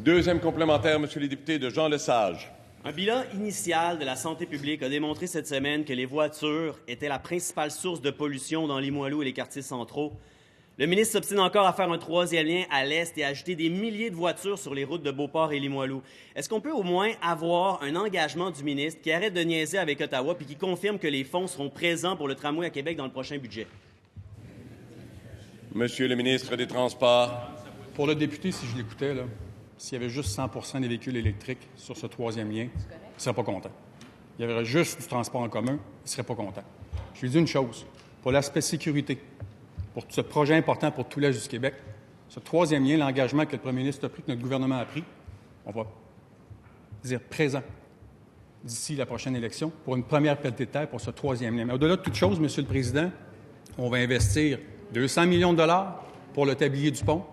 Deuxième complémentaire, Monsieur le député de Jean Lesage. Un bilan initial de la santé publique a démontré cette semaine que les voitures étaient la principale source de pollution dans Limoilou et les quartiers centraux. Le ministre s'obstine encore à faire un troisième lien à l'est et à ajouter des milliers de voitures sur les routes de Beauport et Limoilou. Est-ce qu'on peut au moins avoir un engagement du ministre qui arrête de niaiser avec Ottawa puis qui confirme que les fonds seront présents pour le tramway à Québec dans le prochain budget? Monsieur le ministre des Transports. Pour le député, si je l'écoutais, s'il y avait juste 100 des véhicules électriques sur ce troisième lien, il ne serait pas content. Il y avait juste du transport en commun, il ne serait pas content. Je lui dis une chose, pour l'aspect sécurité, pour ce projet important pour tout l'Est du Québec, ce troisième lien, l'engagement que le premier ministre a pris, que notre gouvernement a pris, on va dire présent d'ici la prochaine élection pour une première pelletée de terre pour ce troisième lien. Mais au-delà de toute chose, Monsieur le Président, on va investir 200 millions de dollars pour le tablier du pont.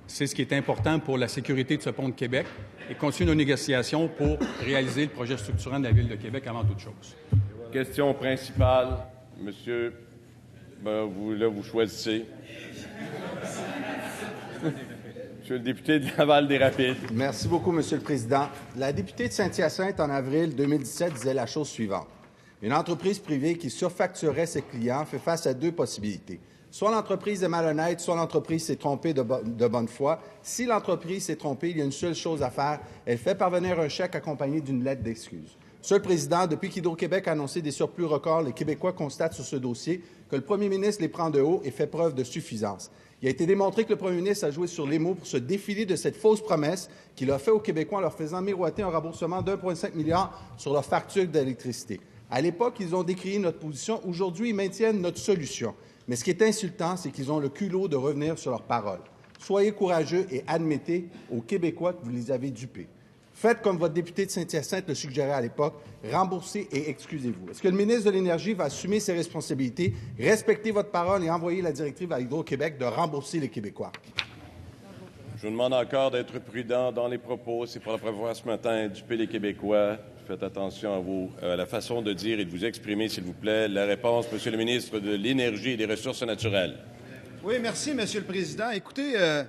C'est ce qui est important pour la sécurité de ce pont de Québec et continuer nos négociations pour réaliser le projet structurant de la Ville de Québec avant toute chose. Question principale, Monsieur. Vous choisissez. Monsieur le député de Laval-des-Rapides. Merci beaucoup, Monsieur le Président. La députée de Saint-Hyacinthe, en avril 2017, disait la chose suivante. Une entreprise privée qui surfacturerait ses clients fait face à deux possibilités. Soit l'entreprise est malhonnête, soit l'entreprise s'est trompée de bonne foi. Si l'entreprise s'est trompée, il y a une seule chose à faire. Elle fait parvenir un chèque accompagné d'une lettre d'excuse. Monsieur le Président, depuis qu'Hydro-Québec a annoncé des surplus records, les Québécois constatent sur ce dossier que le premier ministre les prend de haut et fait preuve de suffisance. Il a été démontré que le premier ministre a joué sur les mots pour se défiler de cette fausse promesse qu'il a faite aux Québécois en leur faisant miroiter un remboursement d'1,5 milliard sur leur facture d'électricité. À l'époque, ils ont décrié notre position. Aujourd'hui, ils maintiennent notre solution. Mais ce qui est insultant, c'est qu'ils ont le culot de revenir sur leurs paroles. Soyez courageux et admettez aux Québécois que vous les avez dupés. Faites comme votre député de Saint-Hyacinthe le suggérait à l'époque, remboursez et excusez-vous. Est-ce que le ministre de l'Énergie va assumer ses responsabilités, respecter votre parole et envoyer la directive à Hydro-Québec de rembourser les Québécois? Je vous demande encore d'être prudent dans les propos. C'est pour la première fois ce matin, duper les Québécois. Faites attention à la façon de dire et de vous exprimer, s'il vous plaît. La réponse, Monsieur le ministre de l'Énergie et des Ressources naturelles. Oui, merci, Monsieur le Président. Écoutez, il ne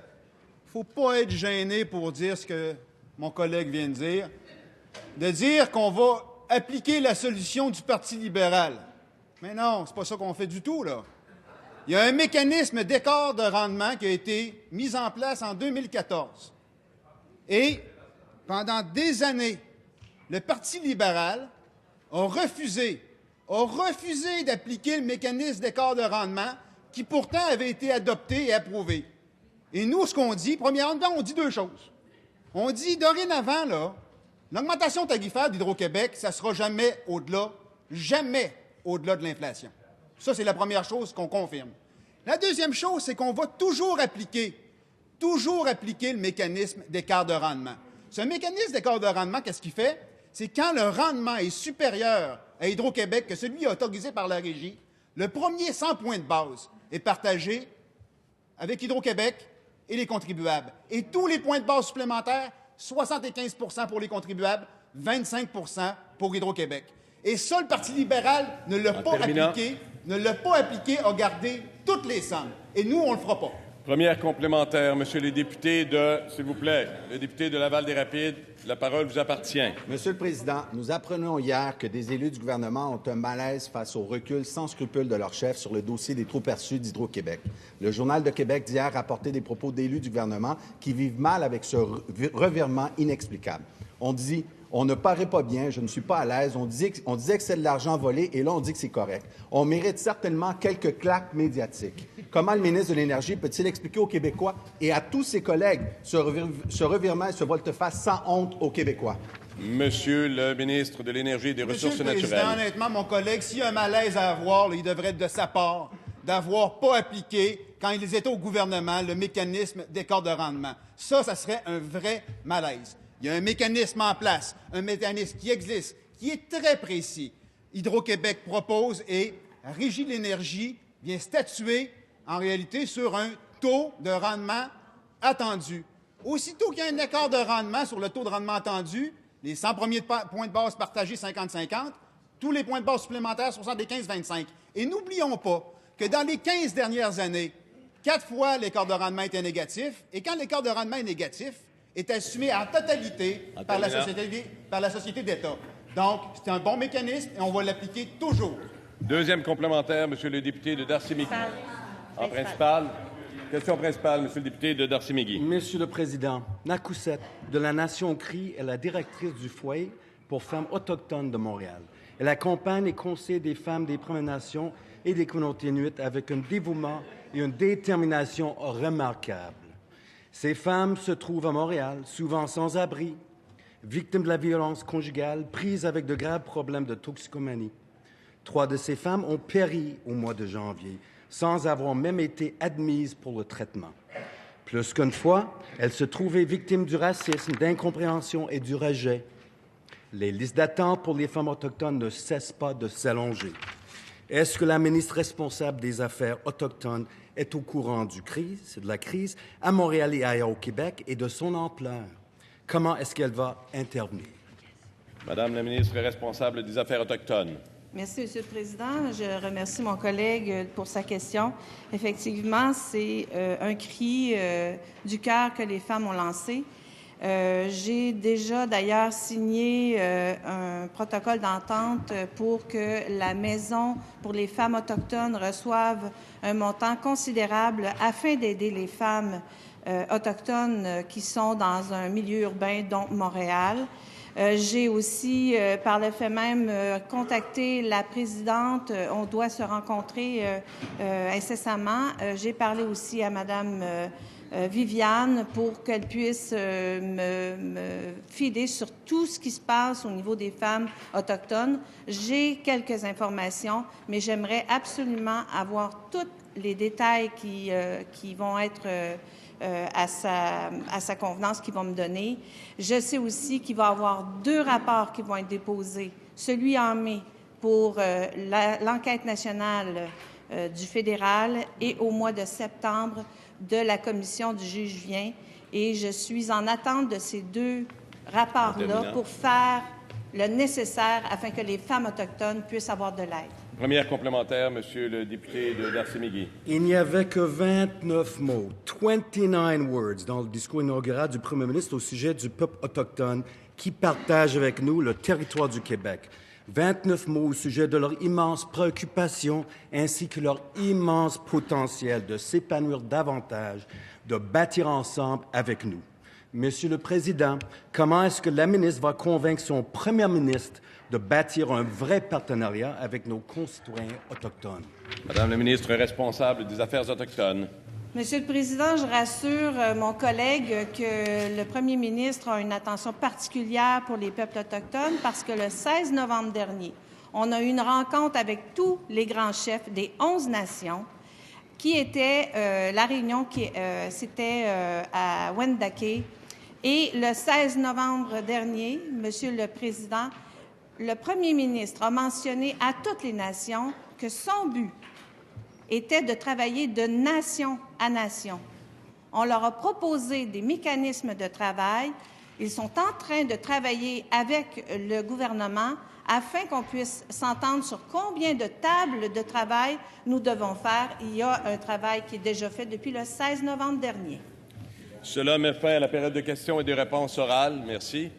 faut pas être gêné pour dire ce que mon collègue vient de dire qu'on va appliquer la solution du Parti libéral. Mais non, c'est pas ça qu'on fait du tout, là. Il y a un mécanisme d'écart de rendement qui a été mis en place en 2014. Et pendant des années, le Parti libéral a refusé d'appliquer le mécanisme d'écart de rendement qui pourtant avait été adopté et approuvé. Et nous, ce qu'on dit, premièrement, on dit deux choses. On dit, dorénavant, là, l'augmentation tarifaire d'Hydro-Québec, ça ne sera jamais au-delà de l'inflation. Ça, c'est la première chose qu'on confirme. La deuxième chose, c'est qu'on va toujours appliquer le mécanisme d'écart de rendement. Ce mécanisme d'écart de rendement, qu'est-ce qu'il fait? C'est quand le rendement est supérieur à Hydro-Québec que celui autorisé par la Régie, le premier 100 points de base est partagé avec Hydro-Québec et les contribuables. Et tous les points de base supplémentaires, 75 % pour les contribuables, 25 % pour Hydro-Québec. Et ça, le Parti libéral ne l'a pas appliqué, a gardé toutes les sommes. Et nous, on ne le fera pas. Première complémentaire, Monsieur le député s'il vous plaît, le député de Laval-des-Rapides, la parole vous appartient. Monsieur le Président, nous apprenons hier que des élus du gouvernement ont un malaise face au recul sans scrupule de leur chef sur le dossier des trop-perçus d'Hydro-Québec. Le Journal de Québec d'hier rapportait des propos d'élus du gouvernement qui vivent mal avec ce revirement inexplicable. On dit « on ne paraît pas bien, je ne suis pas à l'aise », on disait que c'est de l'argent volé et là on dit que c'est correct. On mérite certainement quelques claques médiatiques. Comment le ministre de l'Énergie peut-il expliquer aux Québécois et à tous ses collègues ce revirement et ce volte-face sans honte aux Québécois? Monsieur le ministre de l'Énergie et des Ressources naturelles. Monsieur le Président, honnêtement, mon collègue, s'il y a un malaise à avoir, là, il devrait être de sa part d'avoir pas appliqué, quand ils étaient au gouvernement, le mécanisme d'écart de rendement. Ça serait un vrai malaise. Il y a un mécanisme en place, un mécanisme qui existe, qui est très précis. Hydro-Québec propose et Régie de l'énergie vient statuer en réalité sur un taux de rendement attendu. Aussitôt qu'il y a un écart de rendement sur le taux de rendement attendu, les 100 premiers points de base partagés 50-50, tous les points de base supplémentaires 75-25. Et n'oublions pas que dans les 15 dernières années, 4 fois l'écart de rendement était négatif, et quand l'écart de rendement est négatif, est assumé en totalité par la société d'État. Donc, c'est un bon mécanisme et on va l'appliquer toujours. Deuxième complémentaire, Monsieur le député de Darcy-Migui. En principal. Question principale, Monsieur le député de Darcy-Migui. Monsieur le Président, Nakousset, de la Nation Cri, est la directrice du foyer pour femmes autochtones de Montréal. Elle accompagne et conseille des femmes des Premières Nations et des communautés inuites avec un dévouement et une détermination remarquables. Ces femmes se trouvent à Montréal, souvent sans abri, victimes de la violence conjugale, prises avec de graves problèmes de toxicomanie. 3 de ces femmes ont péri au mois de janvier, sans avoir même été admises pour le traitement. Plus qu'une fois, elles se trouvaient victimes du racisme, d'incompréhension et du rejet. Les listes d'attente pour les femmes autochtones ne cessent pas de s'allonger. Est-ce que la ministre responsable des Affaires autochtones est au courant de la crise à Montréal et ailleurs au Québec et de son ampleur? Comment est-ce qu'elle va intervenir? Madame la ministre responsable des Affaires autochtones. Merci, Monsieur le Président. Je remercie mon collègue pour sa question. Effectivement, c'est un cri du cœur que les femmes ont lancé. J'ai déjà d'ailleurs signé un protocole d'entente pour que la Maison pour les femmes autochtones reçoive un montant considérable afin d'aider les femmes autochtones qui sont dans un milieu urbain, dont Montréal. J'ai aussi, par le fait même, contacté la présidente. On doit se rencontrer incessamment. J'ai parlé aussi à Mme Viviane pour qu'elle puisse me filer sur tout ce qui se passe au niveau des femmes autochtones. J'ai quelques informations, mais j'aimerais absolument avoir tous les détails qui vont être à sa convenance, qu'ils vont me donner. Je sais aussi qu'il va y avoir 2 rapports qui vont être déposés, celui en mai pour l'enquête nationale du fédéral et au mois de septembre de la commission du juge Vien. Et je suis en attente de ces 2 rapports-là pour faire le nécessaire afin que les femmes autochtones puissent avoir de l'aide. Première complémentaire, Monsieur le député de Darcy-Miguel. Il n'y avait que 29 mots, 29 words, dans le discours inaugural du premier ministre au sujet du peuple autochtone qui partage avec nous le territoire du Québec. 29 mots au sujet de leur immense préoccupation ainsi que leur immense potentiel de s'épanouir davantage, de bâtir ensemble avec nous. Monsieur le Président, comment est-ce que la ministre va convaincre son premier ministre de bâtir un vrai partenariat avec nos concitoyens autochtones? Madame la ministre responsable des Affaires autochtones. Monsieur le Président, je rassure mon collègue que le premier ministre a une attention particulière pour les peuples autochtones parce que le 16 novembre dernier, on a eu une rencontre avec tous les grands chefs des 11 nations qui était la réunion c'était à Wendake. Et le 16 novembre dernier, Monsieur le Président, le premier ministre a mentionné à toutes les nations que son but était de travailler de nation à nation. On leur a proposé des mécanismes de travail. Ils sont en train de travailler avec le gouvernement afin qu'on puisse s'entendre sur combien de tables de travail nous devons faire. Il y a un travail qui est déjà fait depuis le 16 novembre dernier. Cela met fin à la période de questions et de réponses orales. Merci.